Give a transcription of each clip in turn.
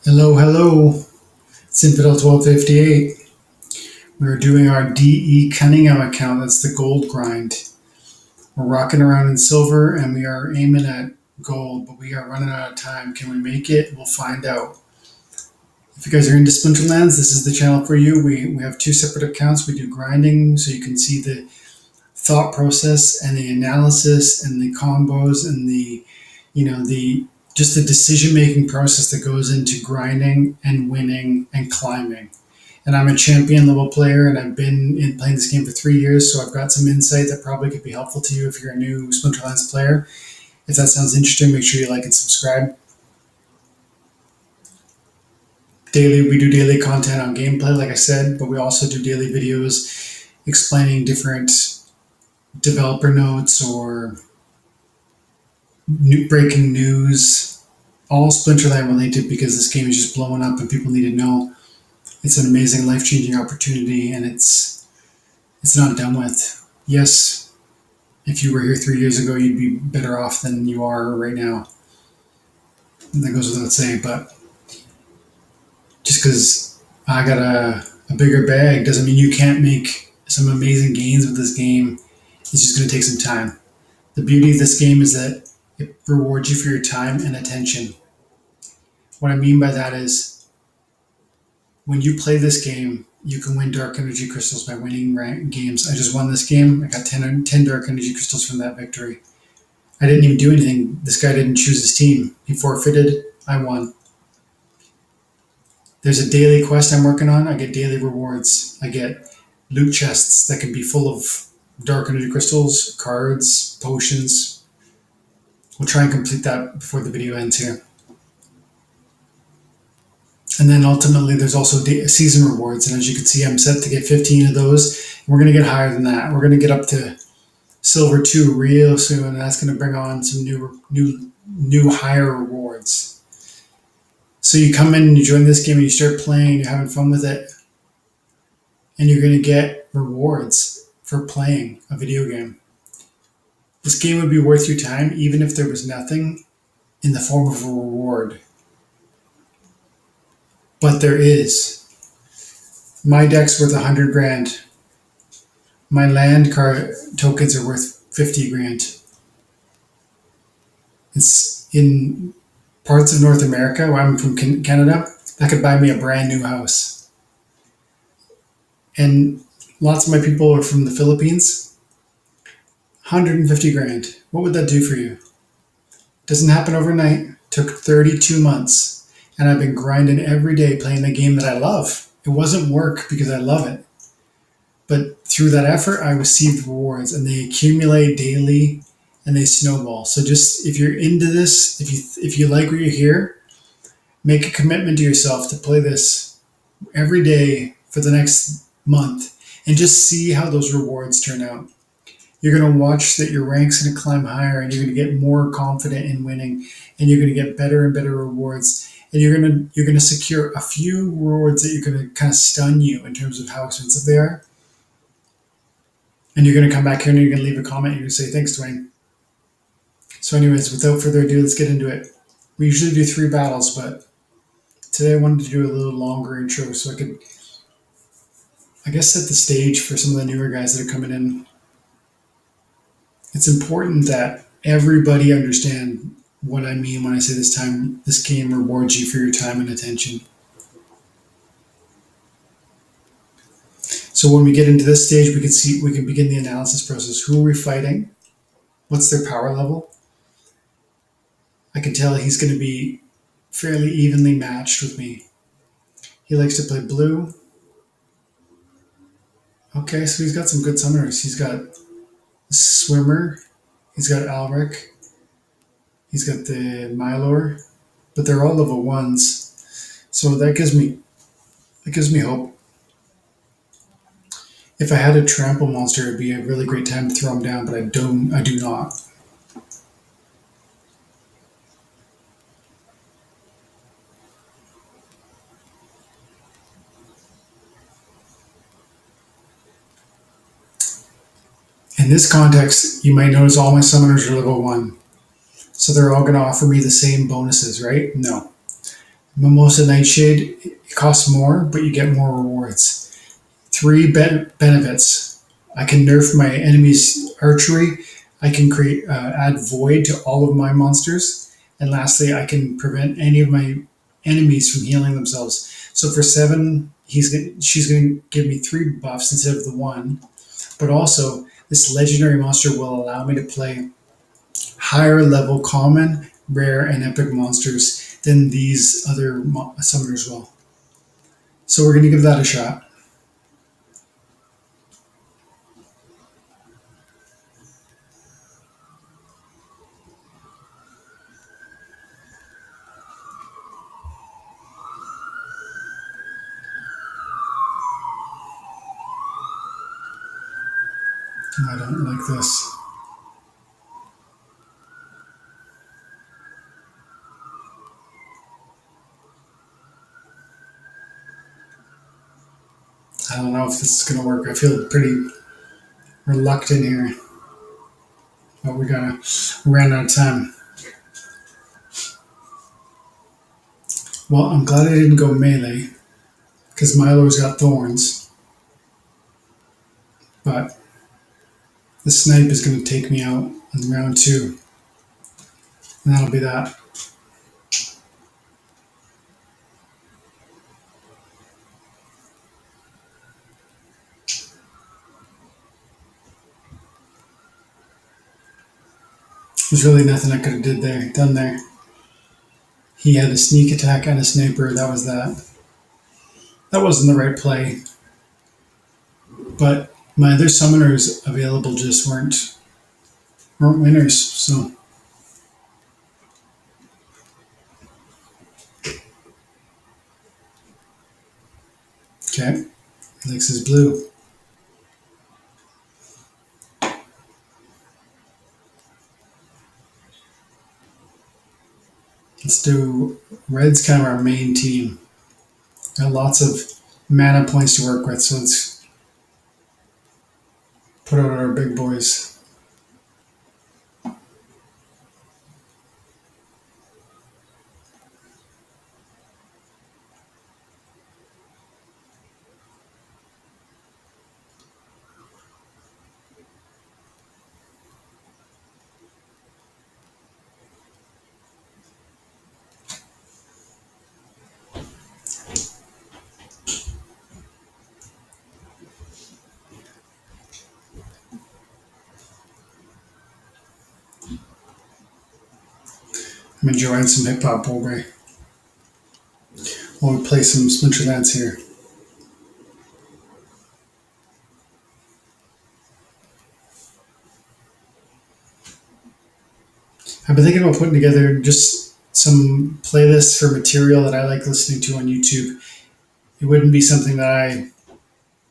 Hello, hello. It's Infidel 1258. We're doing our DE Cunningham account. That's the gold grind. We're rocking around in silver and we are aiming at gold, but we are running out of time. Can we make it? We'll find out. If you guys are into Splinterlands, this is the channel for you. We have two separate accounts. We do grinding so you can see the thought process and the analysis and the combos and the just the decision making process that goes into grinding and winning and climbing. And I'm a champion level player, and I've been playing this game for 3 years, so I've got some insight that probably could be helpful to you if you're a new Splinterlands player. If that sounds interesting, make sure you like and subscribe. We do daily content on gameplay, like I said, but we also do daily videos explaining different developer notes or breaking news, all Splinterland related, because this game is just blowing up and people need to know. It's an amazing life-changing opportunity, and it's not done with. Yes, if you were here 3 years ago, you'd be better off than you are right now. And that goes without saying, but just because I got a bigger bag doesn't mean you can't make some amazing gains with this game. It's just going to take some time. The beauty of this game is that it rewards you for your time and attention. What I mean by that is when you play this game, you can win dark energy crystals by winning ranked games. I just won this game. I got 10 dark energy crystals from that victory. I didn't even do anything. This guy didn't choose his team. He forfeited. I won. There's a daily quest I'm working on. I get daily rewards. I get loot chests that can be full of dark energy crystals, cards, potions. We'll try and complete that before the video ends here. And then ultimately, there's also season rewards. And as you can see, I'm set to get 15 of those. We're going to get higher than that. We're going to get up to silver 2 real soon. And that's going to bring on some new higher rewards. So you come in and you join this game and you start playing, you're having fun with it. And you're going to get rewards for playing a video game. This game would be worth your time even if there was nothing in the form of a reward. But there is. My deck's worth 100 grand. My land card tokens are worth 50 grand. It's in parts of North America, where I'm from Canada, that could buy me a brand new house. And lots of my people are from the Philippines. 150 grand. What would that do for you? Doesn't happen overnight. Took 32 months. And I've been grinding every day playing the game that I love. It wasn't work because I love it. But through that effort, I received rewards, and they accumulate daily and they snowball. So just if you're into this, if you like what you hear, make a commitment to yourself to play this every day for the next month and just see how those rewards turn out. You're going to watch that your rank's going to climb higher, and you're going to get more confident in winning, and you're going to get better and better rewards. And you're going to secure a few rewards that you're going to kind of stun you in terms of how expensive they are. And you're going to come back here and you're going to leave a comment and you're going to say, thanks, Dwayne. So anyways, without further ado, let's get into it. We usually do 3 battles, but today I wanted to do a little longer intro so I could, I guess, set the stage for some of the newer guys that are coming in. It's important that everybody understand what I mean when I say this game rewards you for your time and attention. So when we get into this stage, we can begin the analysis process. Who are we fighting? What's their power level? I can tell he's going to be fairly evenly matched with me. He likes to play blue. Okay, so he's got some good summoners. He's got Swimmer. He's got Alric. He's got the Mylor. But they're all level 1s. So that gives me hope. If I had a trample monster, it'd be a really great time to throw him down, but I do not. In this context, you might notice all my summoners are level 1. So they're all going to offer me the same bonuses, right? No. Mimosa Nightshade, it costs more, but you get more rewards. Three benefits. I can nerf my enemy's archery. I can create add void to all of my monsters, and lastly, I can prevent any of my enemies from healing themselves. So for seven, she's going to give me three buffs instead of the one. But also, this legendary monster will allow me to play higher level common, rare, and epic monsters than these other summoners will. So we're going to give that a shot. I don't like this. I don't know if this is going to work. I feel pretty reluctant here, but we ran out of time. Well, I'm glad I didn't go melee because Milo's got thorns, but the snipe is going to take me out in round two, and that'll be that. There's really nothing I could have done there. He had a sneak attack and a sniper. That was that. That wasn't the right play, but my other summoners available just weren't winners. So okay, Alex is blue. Let's do red's kind of our main team. Got lots of mana points to work with, so let's put out our big boys. I'm enjoying some hip hop over while we play some Splinterlands here. I've been thinking about putting together just some playlists for material that I like listening to on YouTube. It wouldn't be something that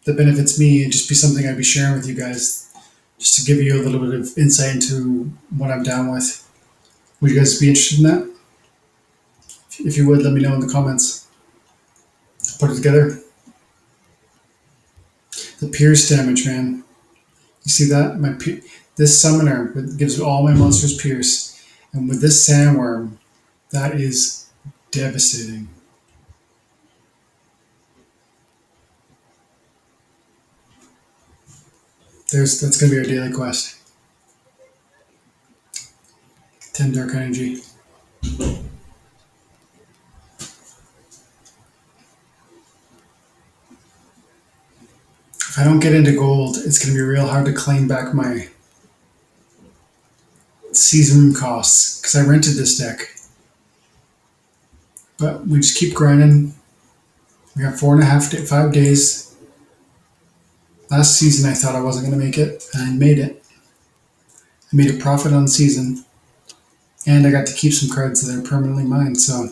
benefits me. It'd just be something I'd be sharing with you guys, just to give you a little bit of insight into what I'm down with. Would you guys be interested in that? If you would, let me know in the comments. Put it together. The pierce damage, man. You see that? This summoner gives all my monsters pierce, and with this sandworm, that is devastating. That's gonna be our daily quest. 10 dark energy. If I don't get into gold, it's gonna be real hard to claim back my season costs because I rented this deck. But we just keep grinding. We got 5 days. Last season, I thought I wasn't going to make it, and I made it. I made a profit on the season, and I got to keep some cards that are permanently mine. So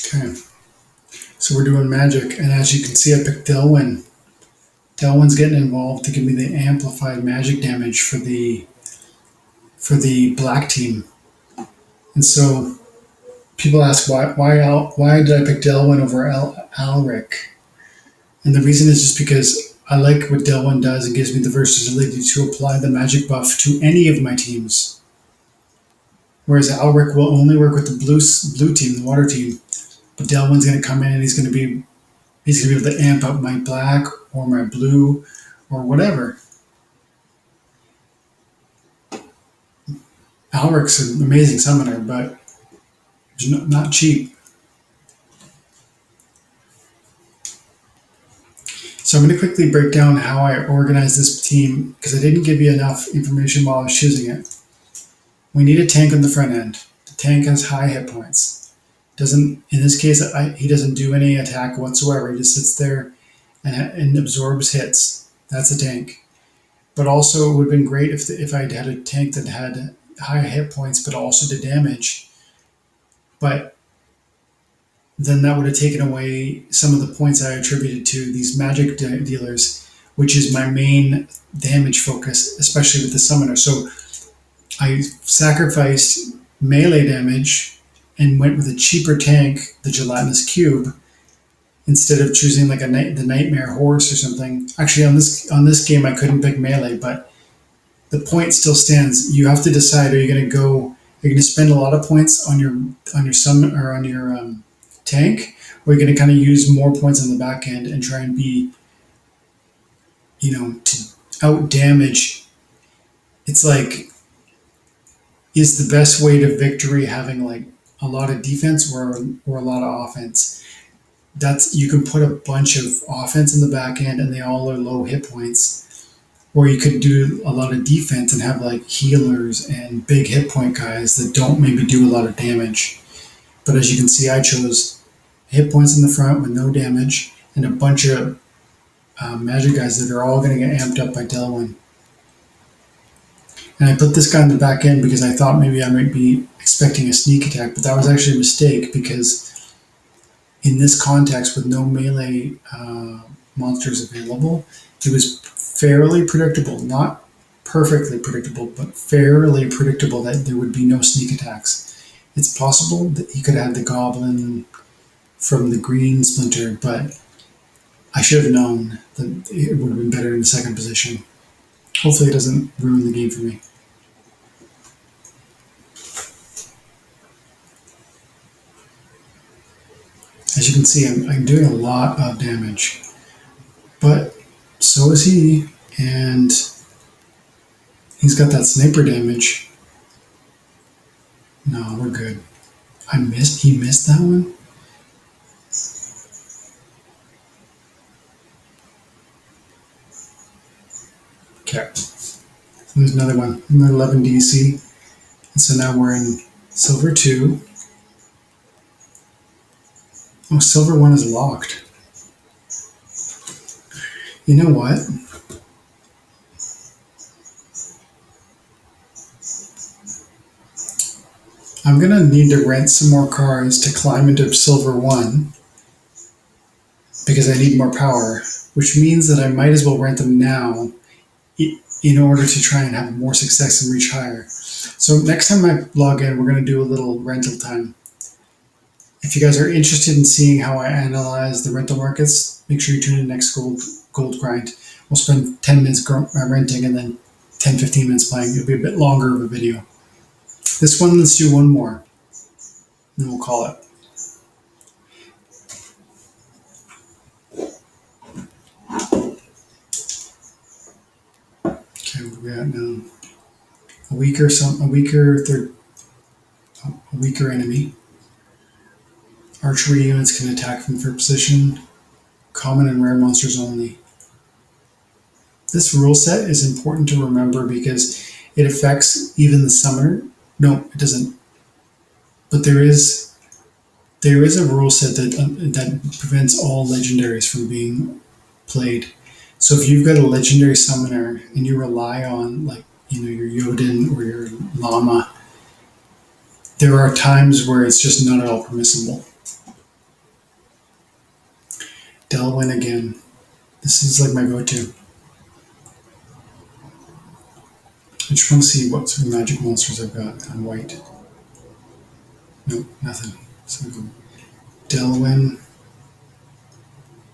Okay, so we're doing magic, and as you can see, I picked Delwyn. Delwyn's getting involved to give me the amplified magic damage for the black team. And so people ask why did I pick Delwyn over Alric? And the reason is just because I like what Delwyn does. It gives me the versatility to apply the magic buff to any of my teams. Whereas Alric will only work with the blue team, the water team. But Delwyn's going to come in and he's going to be able to amp up my black or my blue or whatever. Alric's an amazing summoner, but not cheap. So I'm going to quickly break down how I organize this team because I didn't give you enough information while I was choosing it. We need a tank on the front end. The tank has high hit points. Doesn't in this case he doesn't do any attack whatsoever. He just sits there and absorbs hits. That's a tank. But also it would have been great if I had a tank that had high hit points but also did damage. But then that would have taken away some of the points I attributed to these magic dealers, which is my main damage focus, especially with the summoner. So I sacrificed melee damage and went with a cheaper tank, the gelatinous cube, instead of choosing like the nightmare horse or something. Actually, on this game, I couldn't pick melee, but the point still stands. You have to decide: are you going to go? Are you going to spend a lot of points on your summon or on your tank, or are you going to kind of use more points on the back end and try and be, to out damage? It's like, is the best way to victory having like a lot of defense or a lot of offense? You can put a bunch of offense in the back end and they all are low hit points, or you could do a lot of defense and have like healers and big hit point guys that don't maybe do a lot of damage. But as you can see, I chose hit points in the front with no damage and a bunch of magic guys that are all going to get amped up by Delwyn. And I put this guy in the back end because I thought maybe I might be expecting a sneak attack, but that was actually a mistake because in this context with no melee monsters available, it was fairly predictable, not perfectly predictable, but fairly predictable that there would be no sneak attacks. It's possible that he could have the goblin from the green splinter, but I should have known that it would have been better in the second position. Hopefully it doesn't ruin the game for me. As you can see, I'm doing a lot of damage, but so is he, and he's got that sniper damage. No, we're good. He missed that one? Okay. There's another one, another 11 DC. And so now we're in silver 2. Oh, silver 1 is locked. You know what? I'm going to need to rent some more cars to climb into silver 1 because I need more power, which means that I might as well rent them now in order to try and have more success and reach higher. So next time I log in, we're going to do a little rental time. If you guys are interested in seeing how I analyze the rental markets, make sure you tune in next gold grind. We'll spend 10 minutes renting and then 10-15 minutes playing. It'll be a bit longer of a video. This one, let's do one more. Then we'll call it. Okay, what do we got now? A weaker enemy. Archery units can attack from third position. Common and rare monsters only. This rule set is important to remember because it affects even the summoner. No, it doesn't. But there is a rule set that prevents all legendaries from being played. So if you've got a legendary summoner and you rely on your Yodin or your Llama, there are times where it's just not at all permissible. Delwyn again. This is like my go-to. I just want to see what sort of magic monsters I've got on white. Nope, nothing. So go Delwyn,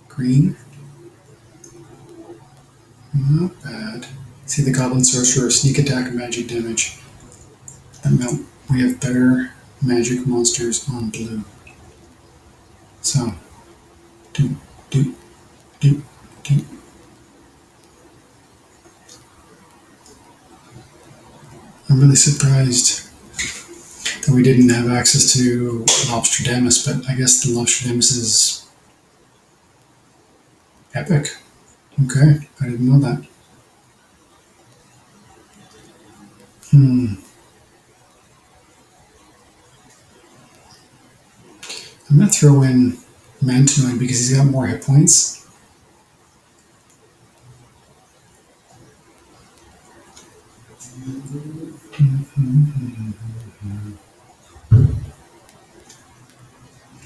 green. Not bad. See the Goblin Sorcerer, sneak attack and magic damage. And no, we have better magic monsters on blue. So, do, do, do, do. I'm really surprised that we didn't have access to Lobsterdamus, but I guess the Lobsterdamus is epic. Okay, I didn't know that. I'm gonna throw in Mantonoid because he's got more hit points.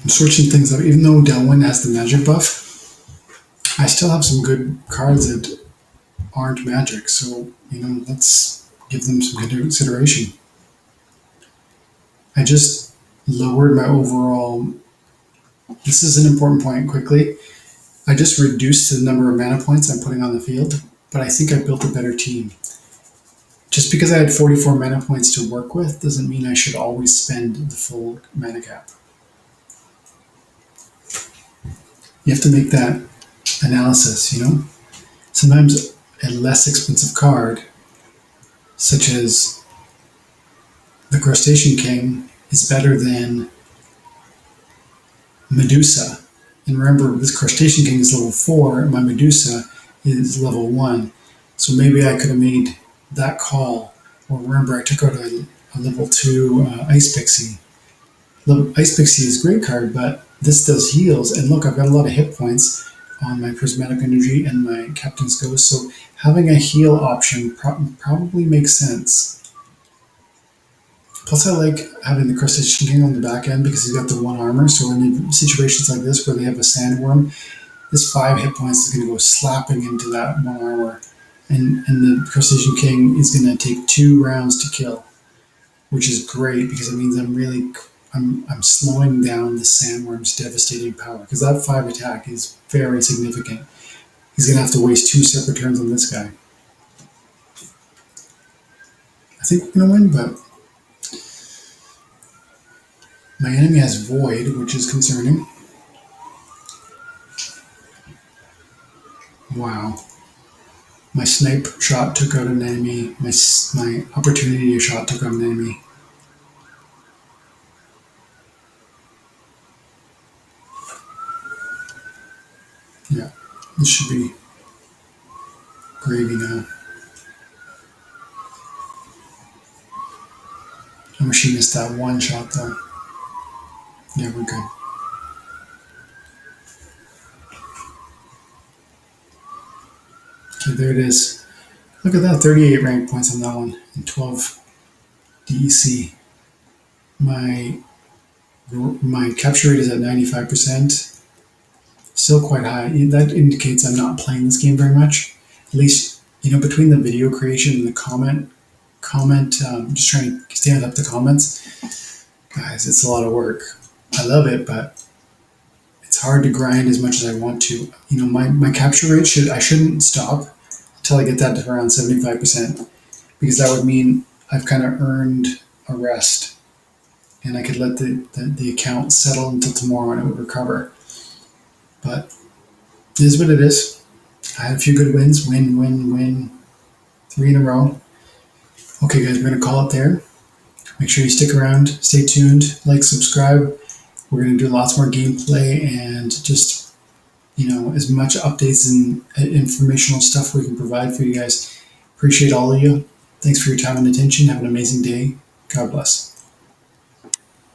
I'm switching things up. Even though Delwyn has the magic buff, I still have some good cards that aren't magic. So, let's give them some consideration. I just lowered my overall. This is an important point quickly. I just reduced the number of mana points I'm putting on the field, but I think I built a better team. Just because I had 44 mana points to work with doesn't mean I should always spend the full mana cap. You have to make that analysis, Sometimes a less expensive card, such as the Crustacean King, is better than Medusa. And remember, this Crustacean King is level 4, and my Medusa is level 1. So maybe I could have made that call. Or remember, I took out a level 2 Ice Pixie. Ice Pixie is a great card, but this does heals. And look, I've got a lot of hit points on my Prismatic Energy and my Captain's Ghost. So having a heal option probably makes sense. Plus, I like having the Crustacean King on the back end because he's got the 1 armor. So in situations like this where they have a Sandworm, this 5 hit points is going to go slapping into that 1 armor. And the Crustacean King is going to take 2 rounds to kill, which is great because it means I'm slowing down the Sandworm's devastating power because that 5 attack is very significant. He's going to have to waste 2 separate turns on this guy. I think we're going to win, but my enemy has Void, which is concerning. Wow. My snipe shot took out an enemy. My opportunity shot took out an enemy. Yeah, this should be gravy now. I wish he missed that 1 shot though. Yeah, we're good. Okay, there it is. Look at that, 38 rank points on that one and 12 DEC. My capture rate is at 95%. Still quite high. That indicates I'm not playing this game very much. At least, between the video creation and the comment, just trying to stand up the comments. Guys, it's a lot of work. I love it, but it's hard to grind as much as I want to. My capture rate I shouldn't stop until I get that to around 75%, because that would mean I've kind of earned a rest, and I could let the account settle until tomorrow and it would recover. But it is what it is. I had a few good wins. Win. 3 in a row. Okay, guys, we're going to call it there. Make sure you stick around. Stay tuned. Like, subscribe. We're going to do lots more gameplay and just, as much updates and informational stuff we can provide for you guys. Appreciate all of you. Thanks for your time and attention. Have an amazing day. God bless.